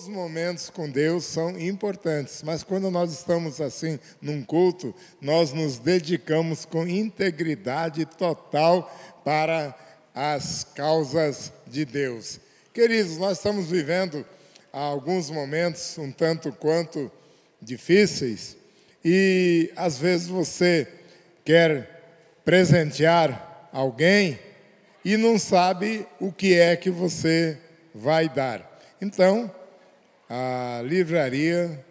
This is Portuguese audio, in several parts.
Os momentos com Deus são importantes, mas quando nós estamos assim num culto, nós nos dedicamos com integridade total para as causas de Deus. Queridos, nós estamos vivendo alguns momentos um tanto quanto difíceis e às vezes você quer presentear alguém e não sabe o que é que você vai dar. Então, a livraria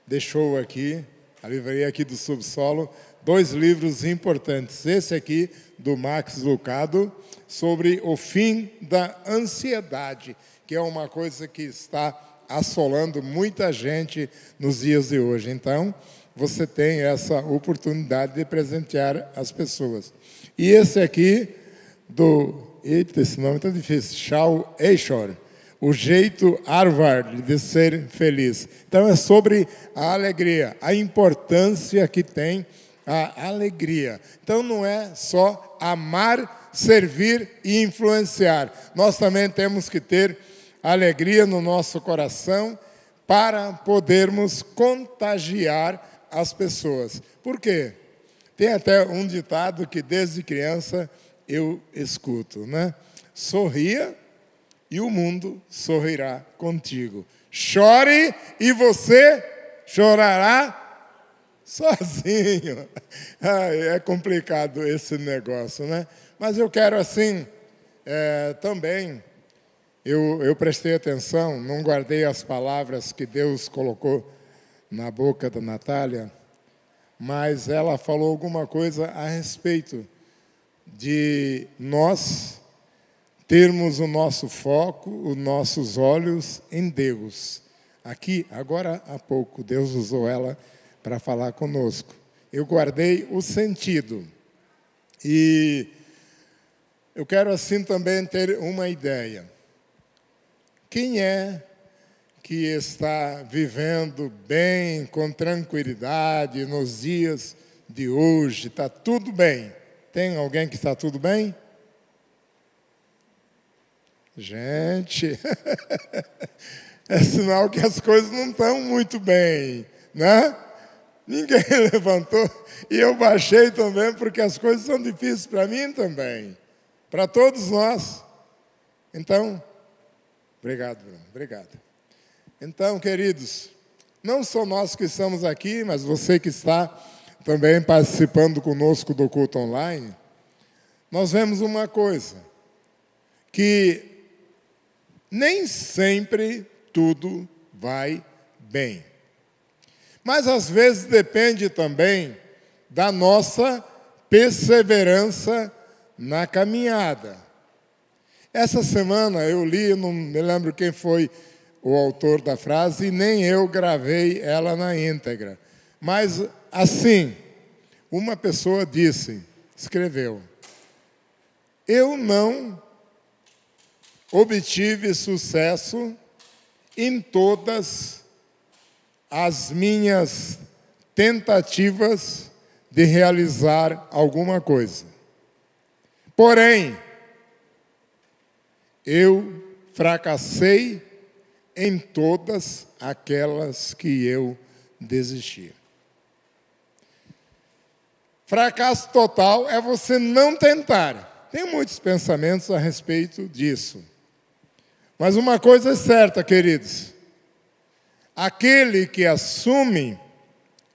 deixou aqui, a livraria aqui do Subsolo, 2 livros importantes. Esse aqui, do Max Lucado, sobre o fim da ansiedade, que é uma coisa que está assolando muita gente nos dias de hoje. Então, você tem essa oportunidade de presentear as pessoas. E esse aqui, eita, esse nome é tão difícil, Shal Eishor, o jeito Harvard de ser feliz. Então é sobre a alegria, a importância que tem a alegria. Então não é só amar, servir e influenciar. Nós também temos que ter alegria no nosso coração para podermos contagiar as pessoas. Por quê? Tem até um ditado que desde criança eu escuto, né? Sorria e o mundo sorrirá contigo. Chore e você chorará sozinho. É complicado esse negócio, né? Mas eu quero assim, também, eu prestei atenção, não guardei as palavras que Deus colocou na boca da Natália, mas ela falou alguma coisa a respeito de nós termos o nosso foco, os nossos olhos em Deus. Aqui, agora há pouco, Deus usou ela para falar conosco. Eu guardei o sentido. E eu quero assim também ter uma ideia. Quem é que está vivendo bem, com tranquilidade, nos dias de hoje? Está tudo bem? Tem alguém que está tudo bem? Gente, é sinal que as coisas não estão muito bem, né? Ninguém levantou e eu baixei também porque as coisas são difíceis para mim também, para todos nós. Então, obrigado, Bruno, obrigado. Então, queridos, não só nós que estamos aqui, mas você que está também participando conosco do culto online, nós vemos uma coisa, que nem sempre tudo vai bem. Mas às vezes depende também da nossa perseverança na caminhada. Essa semana eu li, não me lembro quem foi o autor da frase, e nem eu gravei ela na íntegra. Mas assim, uma pessoa escreveu, eu não obtive sucesso em todas as minhas tentativas de realizar alguma coisa. Porém, eu fracassei em todas aquelas que eu desisti. Fracasso total é você não tentar. Tem muitos pensamentos a respeito disso. Mas uma coisa é certa, queridos. Aquele que assume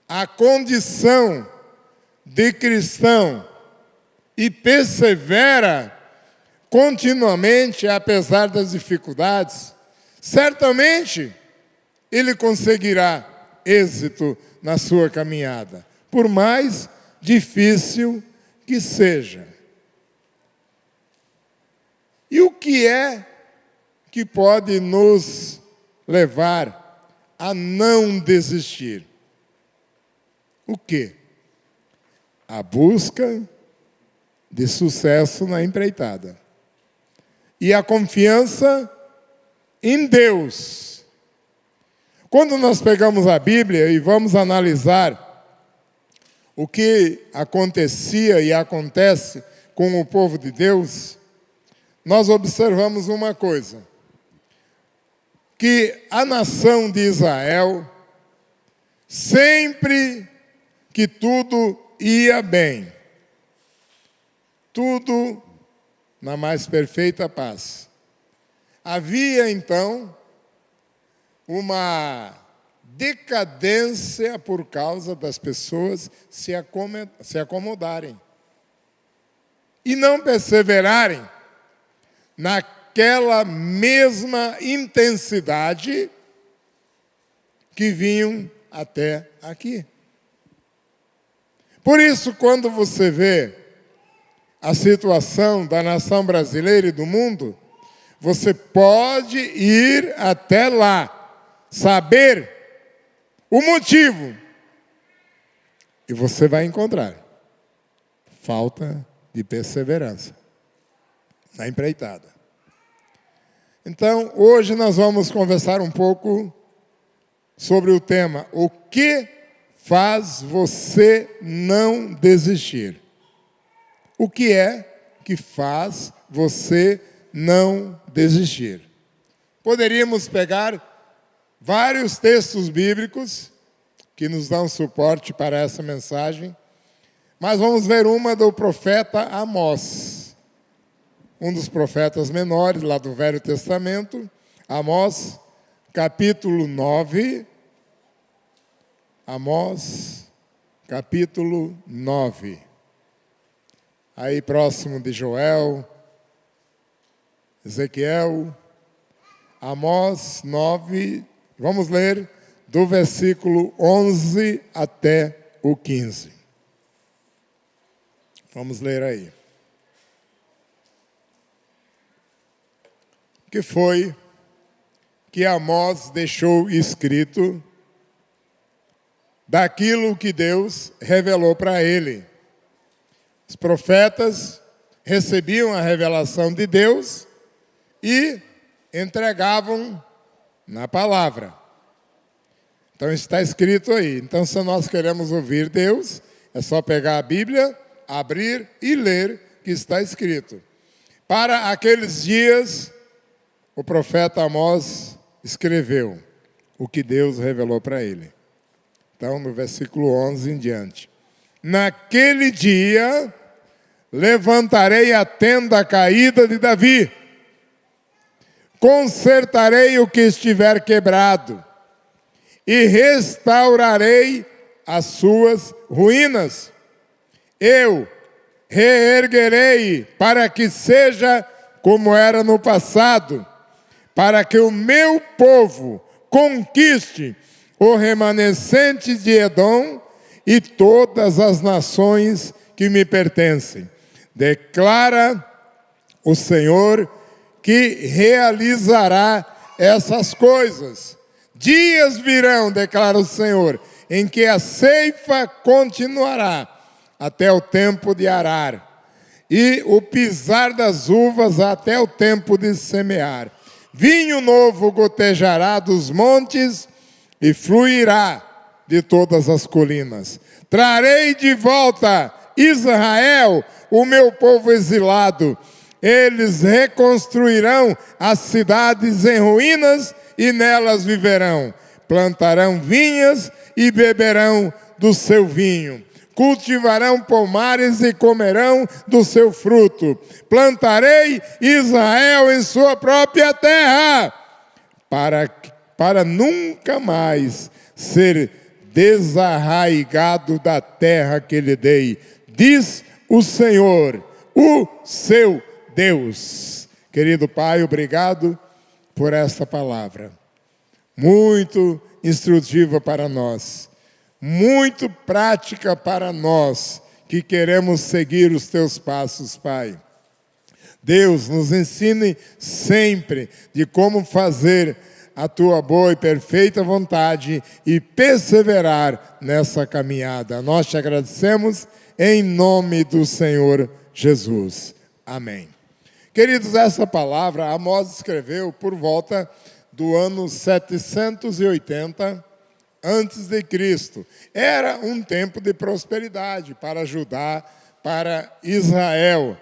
a condição de cristão e persevera continuamente, apesar das dificuldades, certamente ele conseguirá êxito na sua caminhada, por mais difícil que seja. E o que é que pode nos levar a não desistir? O quê? A busca de sucesso na empreitada. E a confiança em Deus. Quando nós pegamos a Bíblia e vamos analisar o que acontecia e acontece com o povo de Deus, nós observamos uma coisa. que a nação de Israel, sempre que tudo ia bem, tudo na mais perfeita paz, havia então uma decadência por causa das pessoas se acomodarem e não perseverarem naquela mesma intensidade que vinham até aqui. Por isso, quando você vê a situação da nação brasileira e do mundo, você pode ir até lá, saber o motivo, e você vai encontrar falta de perseverança na empreitada. Então, hoje nós vamos conversar um pouco sobre o tema: o que faz você não desistir? O que é que faz você não desistir? Poderíamos pegar vários textos bíblicos que nos dão suporte para essa mensagem, mas vamos ver uma do profeta Amós, um dos profetas menores lá do Velho Testamento. Amós, capítulo 9. Amós, capítulo 9. Aí próximo de Joel, Ezequiel, Amós 9, vamos ler do versículo 11 até o 15. Vamos ler aí. O que foi que Amós deixou escrito daquilo que Deus revelou para ele? Os profetas recebiam a revelação de Deus e entregavam na palavra. Então está escrito aí. Então, se nós queremos ouvir Deus, é só pegar a Bíblia, abrir e ler o que está escrito. Para aqueles dias, o profeta Amós escreveu o que Deus revelou para ele. Então, no versículo 11 em diante. Naquele dia, levantarei a tenda caída de Davi, consertarei o que estiver quebrado, e restaurarei as suas ruínas. Eu reerguerei para que seja como era no passado, para que o meu povo conquiste o remanescente de Edom e todas as nações que me pertencem. Declara o Senhor que realizará essas coisas. Dias virão, declara o Senhor, em que a ceifa continuará até o tempo de arar, e o pisar das uvas até o tempo de semear. Vinho novo gotejará dos montes e fluirá de todas as colinas. Trarei de volta Israel, o meu povo exilado. Eles reconstruirão as cidades em ruínas e nelas viverão. Plantarão vinhas e beberão do seu vinho. Cultivarão pomares e comerão do seu fruto. Plantarei Israel em sua própria terra, para nunca mais ser desarraigado da terra que lhe dei, diz o Senhor, o seu Deus. Querido Pai, obrigado por esta palavra, muito instrutiva para nós, muito prática para nós, que queremos seguir os teus passos, Pai. Deus, nos ensine sempre de como fazer a tua boa e perfeita vontade e perseverar nessa caminhada. Nós te agradecemos em nome do Senhor Jesus. Amém. Queridos, essa palavra Amós escreveu por volta do ano 780 antes de Cristo. Era um tempo de prosperidade para Judá, para Israel.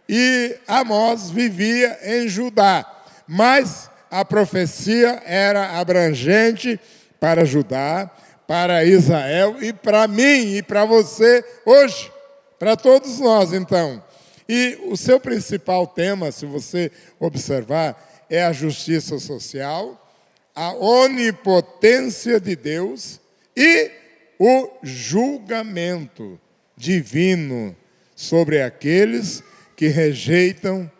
E Amós vivia em Judá, mas a profecia era abrangente para Judá, para Israel e para mim e para você hoje, para todos nós, então. E o seu principal tema, se você observar, é a justiça social, a onipotência de Deus e o julgamento divino sobre aqueles que rejeitam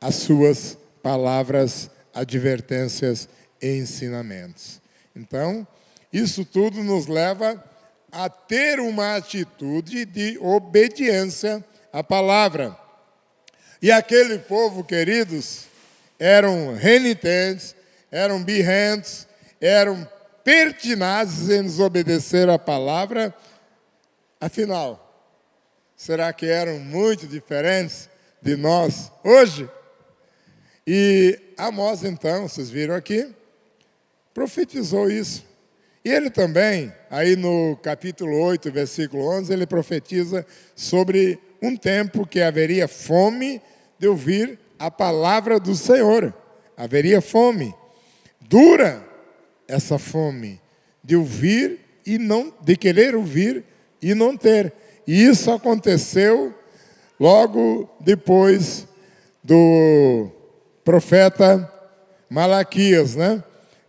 as suas palavras, advertências e ensinamentos. Então, isso tudo nos leva a ter uma atitude de obediência à palavra. E aquele povo, queridos, eram renitentes, eram birrentos, eram pertinazes em desobedecer à palavra. Afinal, será que eram muito diferentes de nós hoje? E Amós, então, vocês viram aqui, profetizou isso. E ele também, aí no capítulo 8, versículo 11, ele profetiza sobre um tempo que haveria fome de ouvir a palavra do Senhor. Haveria fome. Dura essa fome de ouvir e não, de querer ouvir e não ter. E isso aconteceu logo depois do profeta Malaquias, né?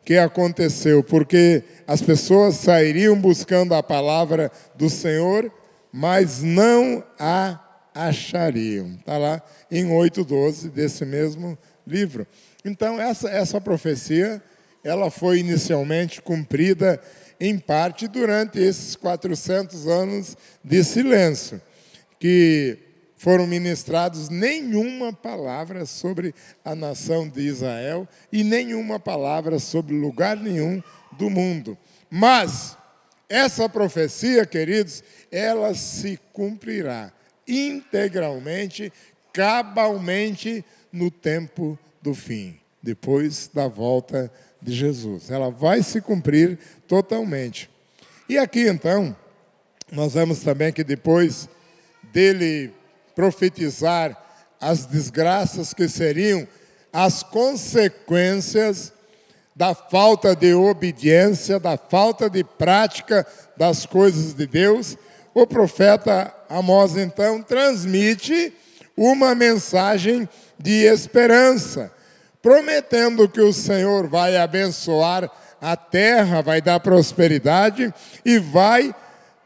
Que aconteceu, porque as pessoas sairiam buscando a palavra do Senhor, mas não a achariam. Está lá em 8:12 desse mesmo livro. Então, essa profecia, ela foi inicialmente cumprida em parte durante esses 400 anos de silêncio, que foram ministrados nenhuma palavra sobre a nação de Israel e nenhuma palavra sobre lugar nenhum do mundo. Mas essa profecia, queridos, ela se cumprirá integralmente, cabalmente no tempo do fim, depois da volta de Jesus. Ela vai se cumprir totalmente. E aqui, então, nós vemos também que depois dele profetizar as desgraças que seriam as consequências da falta de obediência, da falta de prática das coisas de Deus, o profeta Amós, então, transmite uma mensagem de esperança, prometendo que o Senhor vai abençoar a terra, vai dar prosperidade e vai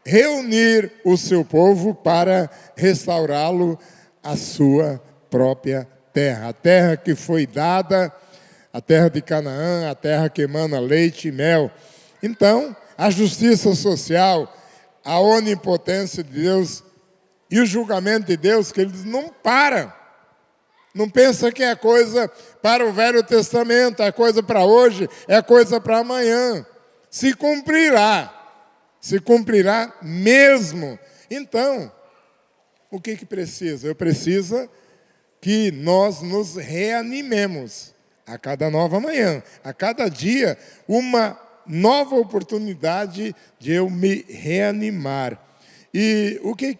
reunir o seu povo para restaurá-lo à sua própria terra. A terra que foi dada, a terra de Canaã, a terra que emana leite e mel. Então, a justiça social, a onipotência de Deus e o julgamento de Deus, que eles não param. Não pensa que é coisa para o Velho Testamento, é coisa para hoje, é coisa para amanhã. Se cumprirá mesmo. Então, o que precisa? Eu preciso que nós nos reanimemos a cada nova manhã, a cada dia, uma nova oportunidade de eu me reanimar. E o que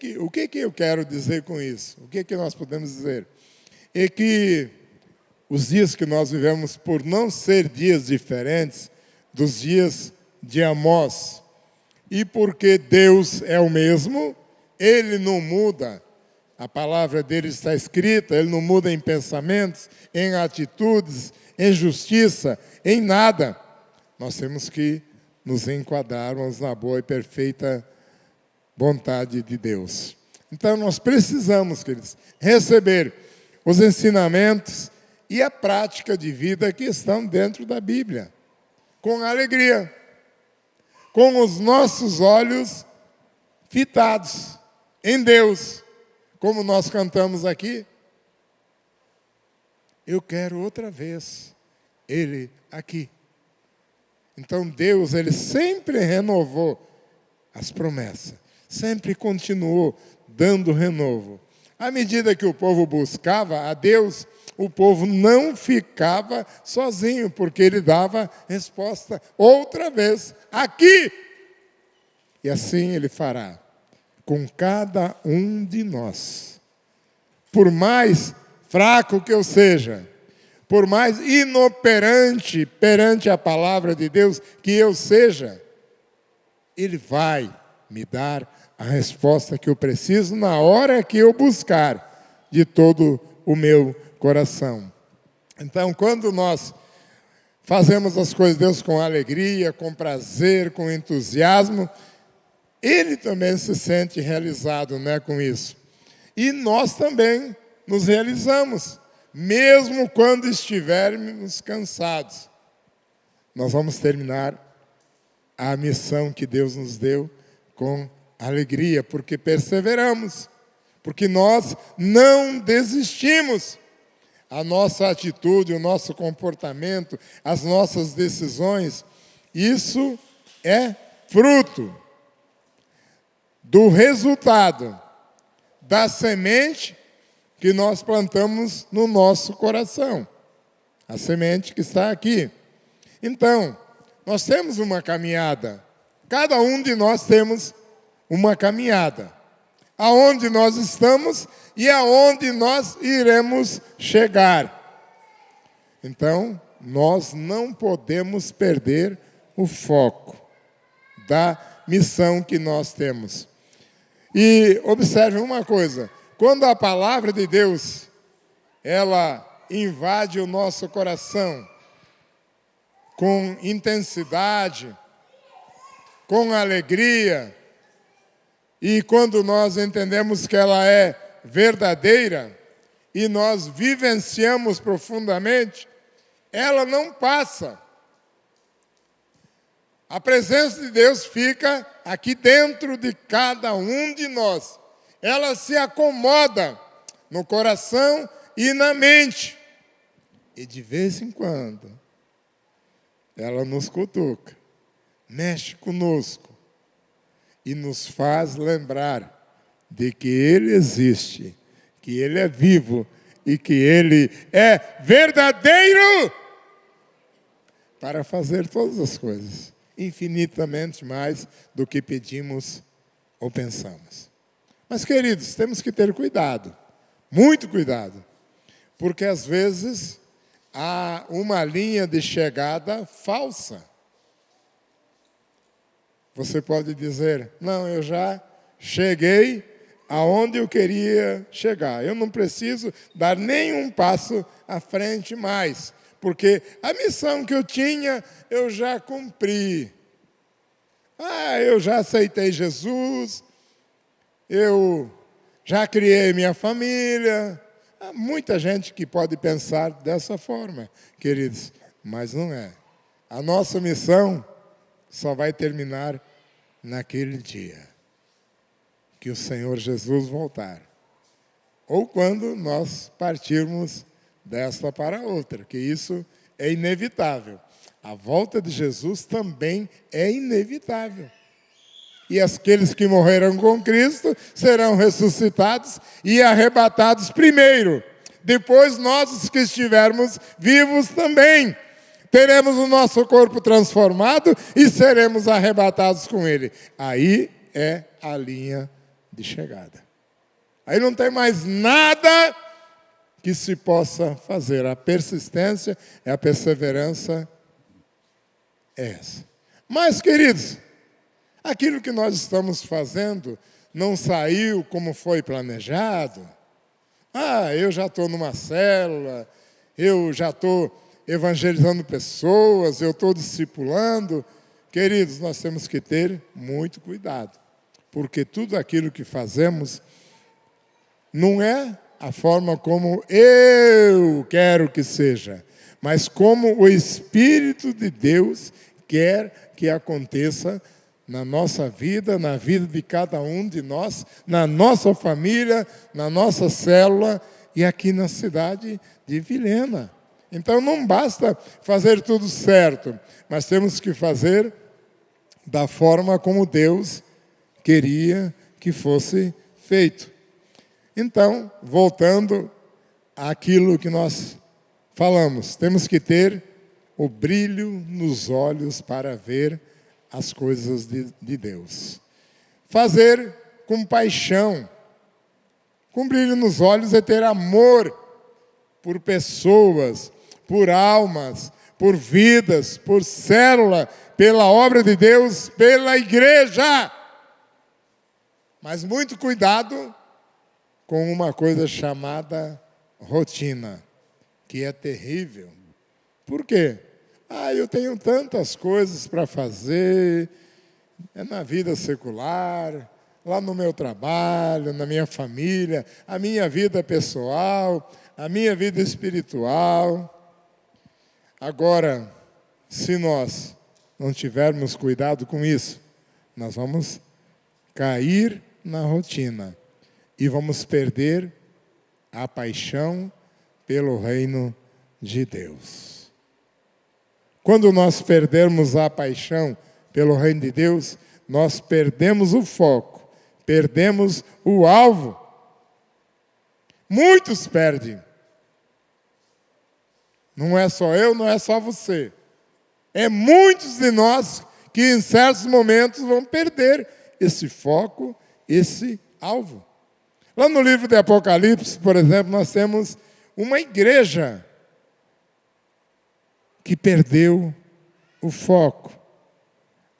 eu quero dizer com isso? O que nós podemos dizer? É que os dias que nós vivemos, por não ser dias diferentes dos dias de Amós, e porque Deus é o mesmo, Ele não muda, a palavra dele está escrita, Ele não muda em pensamentos, em atitudes, em justiça, em nada. Nós temos que nos enquadrarmos na boa e perfeita vontade de Deus. Então nós precisamos, queridos, receber os ensinamentos e a prática de vida que estão dentro da Bíblia, com alegria, com os nossos olhos fitados em Deus, como nós cantamos aqui. Eu quero outra vez Ele aqui. Então Deus, Ele sempre renovou as promessas, sempre continuou dando renovo. À medida que o povo buscava a Deus, o povo não ficava sozinho, porque Ele dava resposta outra vez, aqui. E assim Ele fará com cada um de nós. Por mais fraco que eu seja, por mais inoperante perante a palavra de Deus que eu seja, Ele vai me dar a resposta que eu preciso na hora que eu buscar de todo o meu coração. Então, quando nós fazemos as coisas de Deus com alegria, com prazer, com entusiasmo, Ele também se sente realizado, né, com isso. E nós também nos realizamos, mesmo quando estivermos cansados. Nós vamos terminar a missão que Deus nos deu com alegria, porque perseveramos, porque nós não desistimos. A nossa atitude, o nosso comportamento, as nossas decisões, isso é fruto do resultado da semente que nós plantamos no nosso coração. A semente que está aqui. Então, nós temos uma caminhada. Cada um de nós temos uma caminhada. Aonde nós estamos e aonde nós iremos chegar. Então, nós não podemos perder o foco da missão que nós temos. E observe uma coisa, quando a palavra de Deus, ela invade o nosso coração com intensidade, com alegria, e quando nós entendemos que ela é verdadeira e nós vivenciamos profundamente, ela não passa. A presença de Deus fica aqui dentro de cada um de nós. Ela se acomoda no coração e na mente. E de vez em quando, ela nos cutuca, mexe conosco e nos faz lembrar de que Ele existe, que Ele é vivo e que Ele é verdadeiro para fazer todas as coisas, infinitamente mais do que pedimos ou pensamos. Mas, queridos, temos que ter cuidado, muito cuidado, porque às vezes há uma linha de chegada falsa. Você pode dizer, não, eu já cheguei aonde eu queria chegar. Eu não preciso dar nenhum passo à frente mais, porque a missão que eu tinha, eu já cumpri. Eu já aceitei Jesus, eu já criei minha família. Há muita gente que pode pensar dessa forma, queridos, mas não é. A nossa missão só vai terminar naquele dia que o Senhor Jesus voltar, ou quando nós partirmos desta para outra, que isso é inevitável. A volta de Jesus também é inevitável. E aqueles que morreram com Cristo serão ressuscitados e arrebatados primeiro. Depois nós, os que estivermos vivos também, teremos o nosso corpo transformado e seremos arrebatados com Ele. Aí é a linha de chegada. Aí não tem mais nada que se possa fazer. A persistência, a perseverança é essa. Mas, queridos, aquilo que nós estamos fazendo não saiu como foi planejado. Eu já estou numa célula, eu já estou evangelizando pessoas, eu estou discipulando. Queridos, nós temos que ter muito cuidado, porque tudo aquilo que fazemos não é a forma como eu quero que seja, mas como o Espírito de Deus quer que aconteça na nossa vida, na vida de cada um de nós, na nossa família, na nossa célula e aqui na cidade de Vilhena. Então não basta fazer tudo certo, mas temos que fazer da forma como Deus queria que fosse feito. Então, voltando àquilo que nós falamos, temos que ter o brilho nos olhos para ver as coisas de Deus. Fazer com paixão. Com brilho nos olhos é ter amor por pessoas, por almas, por vidas, por célula, pela obra de Deus, pela igreja. Mas muito cuidado com uma coisa chamada rotina, que é terrível. Por quê? Eu tenho tantas coisas para fazer, na vida secular, lá no meu trabalho, na minha família, a minha vida pessoal, a minha vida espiritual. Agora, se nós não tivermos cuidado com isso, nós vamos cair na rotina e vamos perder a paixão pelo reino de Deus. Quando nós perdermos a paixão pelo reino de Deus, nós perdemos o foco, perdemos o alvo. Muitos perdem. Não é só eu, não é só você. É muitos de nós que em certos momentos vão perder esse foco, esse alvo. Lá no livro de Apocalipse, por exemplo, nós temos uma igreja que perdeu o foco.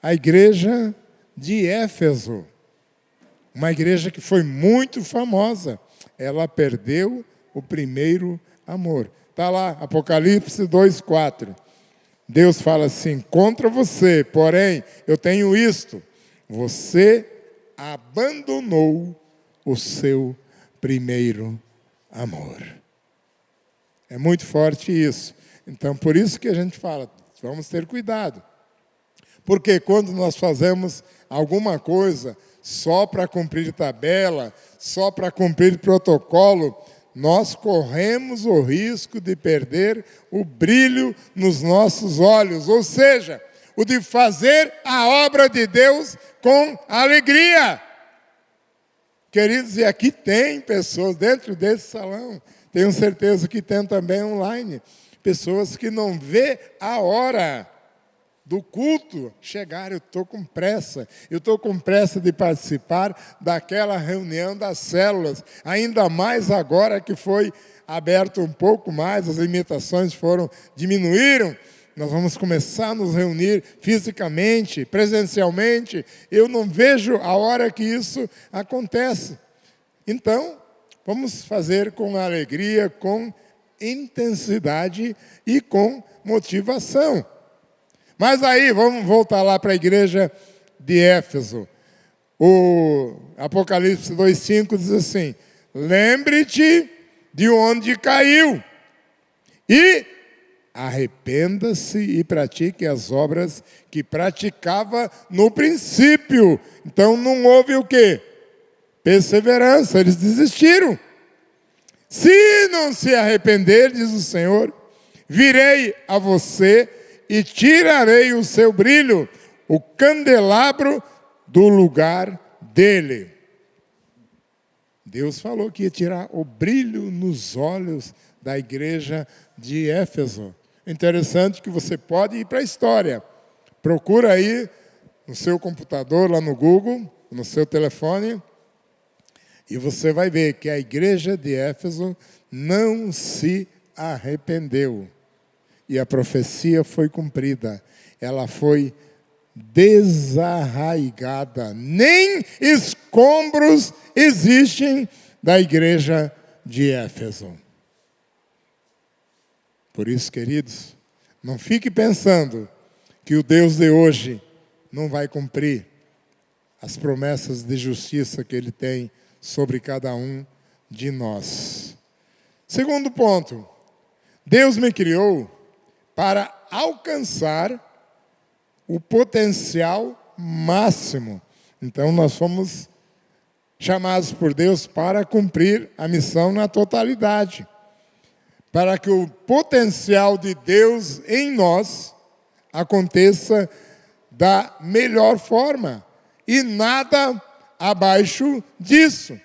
A igreja de Éfeso. Uma igreja que foi muito famosa. Ela perdeu o primeiro amor. Está lá, Apocalipse 2:4. Deus fala assim: contra você, porém, eu tenho isto. Você abandonou o seu primeiro amor. É muito forte isso. Então, por isso que a gente fala, vamos ter cuidado. Porque quando nós fazemos alguma coisa só para cumprir tabela, só para cumprir protocolo, nós corremos o risco de perder o brilho nos nossos olhos. Ou seja, o de fazer a obra de Deus com alegria. Queridos, e aqui tem pessoas dentro desse salão, tenho certeza que tem também online, pessoas que não vê a hora do culto chegar. Eu estou com pressa de participar daquela reunião das células, ainda mais agora que foi aberto um pouco mais, as limitações diminuíram, nós vamos começar a nos reunir fisicamente, presencialmente. Eu não vejo a hora que isso acontece. Então, vamos fazer com alegria, com intensidade e com motivação. Mas aí, vamos voltar lá para a igreja de Éfeso. O Apocalipse 2:5 diz assim: lembre-te de onde caiu e arrependa-se e pratique as obras que praticava no princípio. Então não houve o quê? Perseverança, eles desistiram. Se não se arrepender, diz o Senhor, virei a você e tirarei o seu brilho, o candelabro do lugar dele. Deus falou que ia tirar o brilho nos olhos da igreja de Éfeso. Interessante que você pode ir para a história. Procura aí no seu computador, lá no Google, no seu telefone, e você vai ver que a igreja de Éfeso não se arrependeu. E a profecia foi cumprida. Ela foi desarraigada. Nem escombros existem da igreja de Éfeso. Por isso, queridos, não fique pensando que o Deus de hoje não vai cumprir as promessas de justiça que Ele tem sobre cada um de nós. Segundo ponto, Deus me criou para alcançar o potencial máximo. Então, nós fomos chamados por Deus para cumprir a missão na totalidade. Para que o potencial de Deus em nós aconteça da melhor forma. E nada abaixo disso.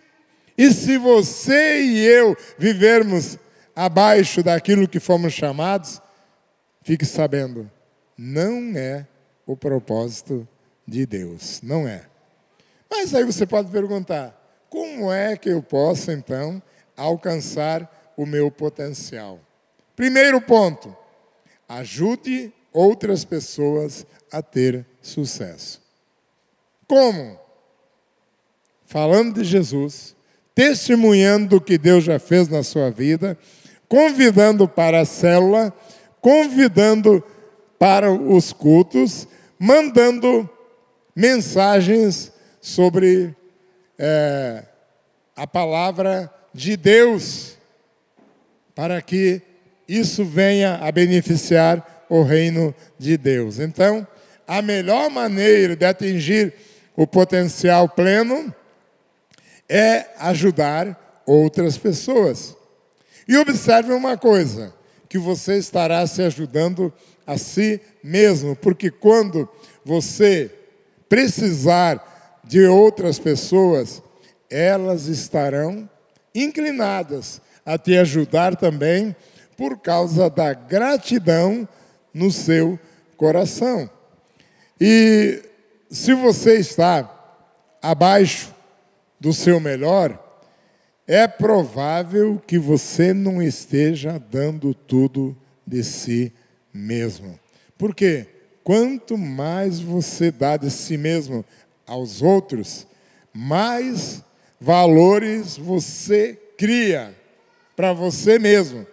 E se você e eu vivermos abaixo daquilo que fomos chamados, fique sabendo, não é o propósito de Deus. Não é. Mas aí você pode perguntar, como é que eu posso, então, alcançar o meu potencial? Primeiro ponto, ajude outras pessoas a ter sucesso. Como? Falando de Jesus, testemunhando o que Deus já fez na sua vida, convidando para a célula, convidando para os cultos, mandando mensagens sobre a palavra de Deus, para que isso venha a beneficiar o reino de Deus. Então, a melhor maneira de atingir o potencial pleno é ajudar outras pessoas. E observe uma coisa, que você estará se ajudando a si mesmo, porque quando você precisar de outras pessoas, elas estarão inclinadas a te ajudar também por causa da gratidão no seu coração. E se você está abaixo do seu melhor, é provável que você não esteja dando tudo de si mesmo. Por quê? Quanto mais você dá de si mesmo aos outros, mais valores você cria para você mesmo.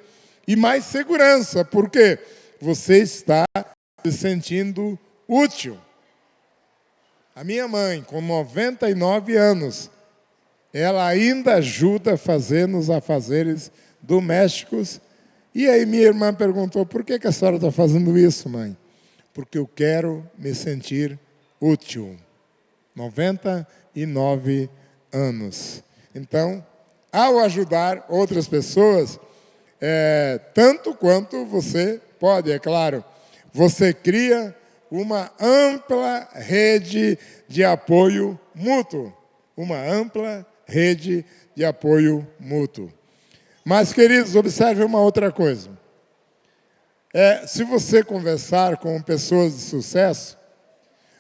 E mais segurança, porque você está se sentindo útil. A minha mãe, com 99 anos, ela ainda ajuda a fazer nos afazeres domésticos. E aí minha irmã perguntou, por que a senhora está fazendo isso, mãe? Porque eu quero me sentir útil. 99 anos. Então, ao ajudar outras pessoas, tanto quanto você pode, é claro, você cria uma ampla rede de apoio mútuo. Uma ampla rede de apoio mútuo. Mas, queridos, observe uma outra coisa. Se você conversar com pessoas de sucesso,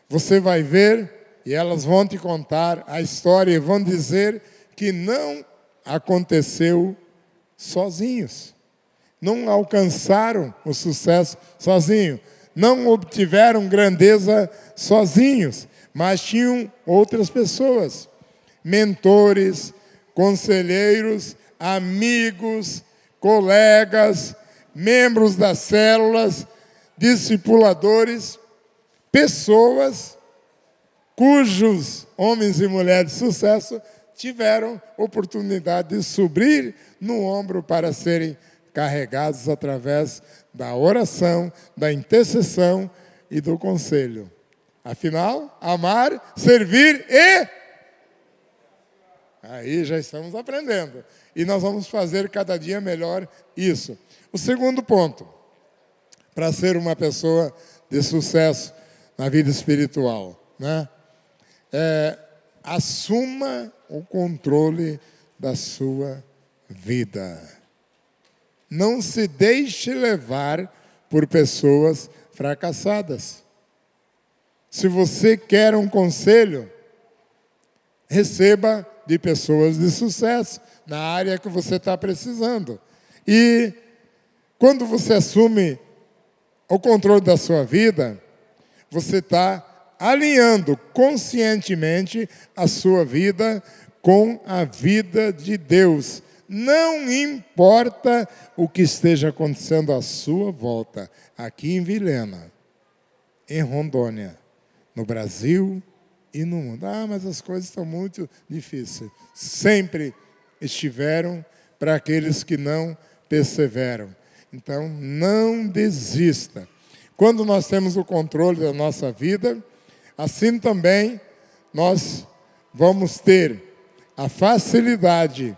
você vai ver, e elas vão te contar a história e vão dizer que não aconteceu sozinhos. Não alcançaram o sucesso sozinhos. Não obtiveram grandeza sozinhos, mas tinham outras pessoas. Mentores, conselheiros, amigos, colegas, membros das células, discipuladores, pessoas cujos homens e mulheres de sucesso tiveram oportunidade de subir no ombro para serem carregados através da oração, da intercessão e do conselho. Afinal, amar, servir e... Aí já estamos aprendendo. E nós vamos fazer cada dia melhor isso. O segundo ponto, para ser uma pessoa de sucesso na vida espiritual, né? Assuma o controle da sua vida. Não se deixe levar por pessoas fracassadas. Se você quer um conselho, receba de pessoas de sucesso na área que você está precisando. E quando você assume o controle da sua vida, você está alinhando conscientemente a sua vida com a vida de Deus. Não importa o que esteja acontecendo à sua volta, aqui em Vilhena, em Rondônia, no Brasil e no mundo. Mas as coisas estão muito difíceis. Sempre estiveram para aqueles que não perseveram. Então, não desista. Quando nós temos o controle da nossa vida, assim também nós vamos ter a facilidade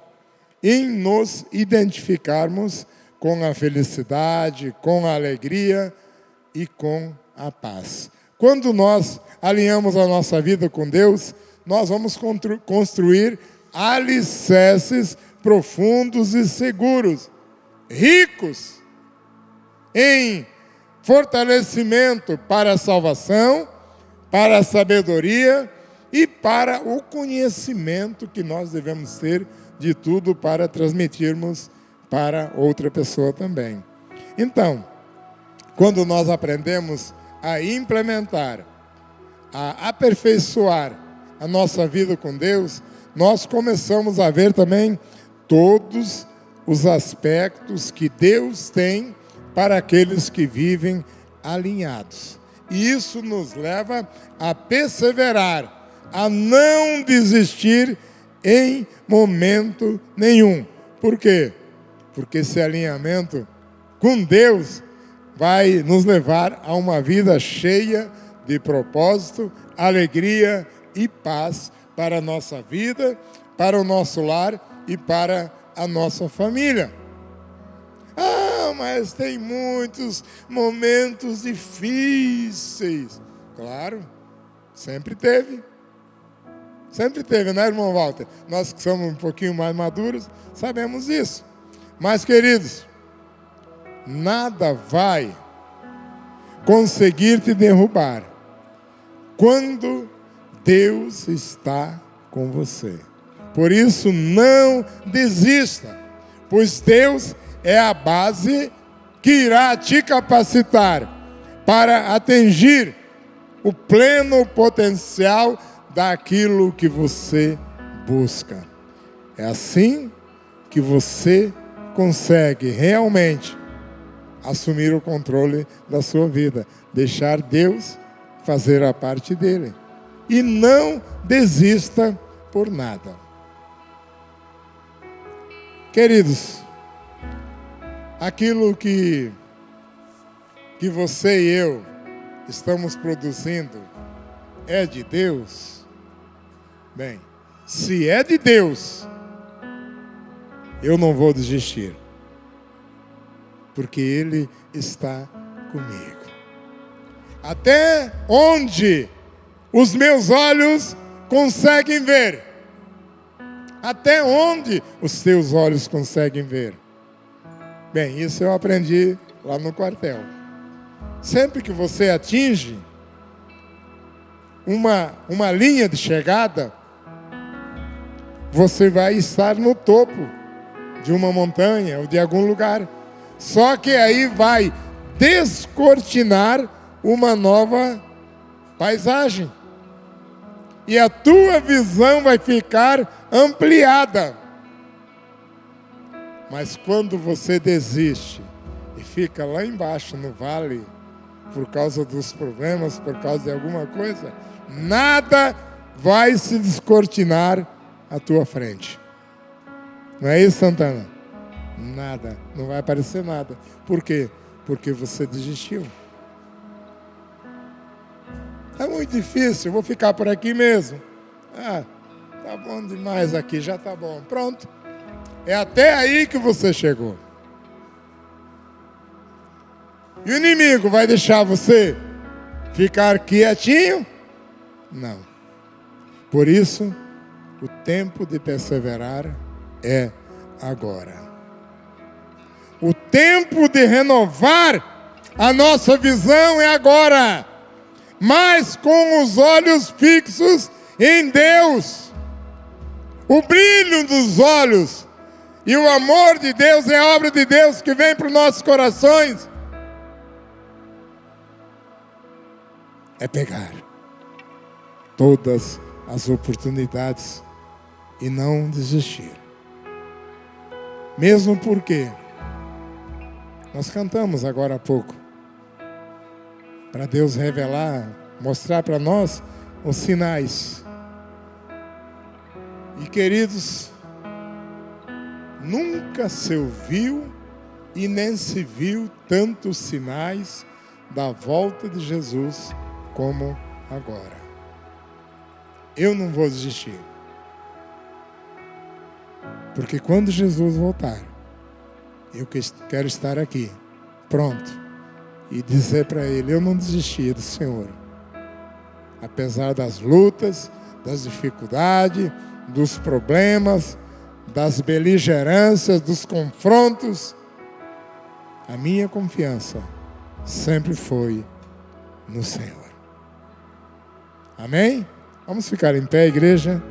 em nos identificarmos com a felicidade, com a alegria e com a paz. Quando nós alinhamos a nossa vida com Deus, nós vamos construir alicerces profundos e seguros, ricos em fortalecimento para a salvação, para a sabedoria e para o conhecimento que nós devemos ter de tudo para transmitirmos para outra pessoa também. Então, quando nós aprendemos a implementar, a aperfeiçoar a nossa vida com Deus, nós começamos a ver também todos os aspectos que Deus tem para aqueles que vivem alinhados. E isso nos leva a perseverar, a não desistir em momento nenhum. Por quê? Porque esse alinhamento com Deus vai nos levar a uma vida cheia de propósito, alegria e paz para a nossa vida, para o nosso lar e para a nossa família. Ah, mas tem muitos momentos difíceis. Claro, sempre teve. Sempre teve, né, irmão Walter? Nós que somos um pouquinho mais maduros, sabemos isso. Mas, queridos, nada vai conseguir te derrubar quando Deus está com você. Por isso, não desista, pois Deus é a base que irá te capacitar para atingir o pleno potencial daquilo que você busca. É assim que você consegue realmente assumir o controle da sua vida, deixar Deus fazer a parte dele. E não desista por nada. Queridos, aquilo que você e eu estamos produzindo é de Deus? Bem, se é de Deus, eu não vou desistir, porque Ele está comigo. Até onde os meus olhos conseguem ver? Até onde os teus olhos conseguem ver? Bem, isso eu aprendi lá no quartel. Sempre que você atinge uma linha de chegada, você vai estar no topo de uma montanha ou de algum lugar. Só que aí vai descortinar uma nova paisagem. E a tua visão vai ficar ampliada. Mas quando você desiste e fica lá embaixo no vale, por causa dos problemas, por causa de alguma coisa, nada vai se descortinar à tua frente. Não é isso, Santana? Nada, não vai aparecer nada. Por quê? Porque você desistiu. É muito difícil, vou ficar por aqui mesmo. Ah, tá bom demais aqui, já tá bom. Pronto. É até aí que você chegou. E o inimigo vai deixar você ficar quietinho? Não. Por isso, o tempo de perseverar é agora. O tempo de renovar a nossa visão é agora. Mas com os olhos fixos em Deus. O brilho dos olhos e o amor de Deus é a obra de Deus que vem para os nossos corações. É pegar todas as oportunidades e não desistir. Mesmo porque nós cantamos agora há pouco, para Deus revelar, mostrar para nós os sinais. E queridos, nunca se ouviu e nem se viu tantos sinais da volta de Jesus como agora. Eu não vou desistir. Porque quando Jesus voltar, eu quero estar aqui, pronto, e dizer para Ele, eu não desisti do Senhor. Apesar das lutas, das dificuldades, dos problemas, das beligerâncias, dos confrontos, a minha confiança sempre foi no Senhor. Amém? Vamos ficar em pé, igreja.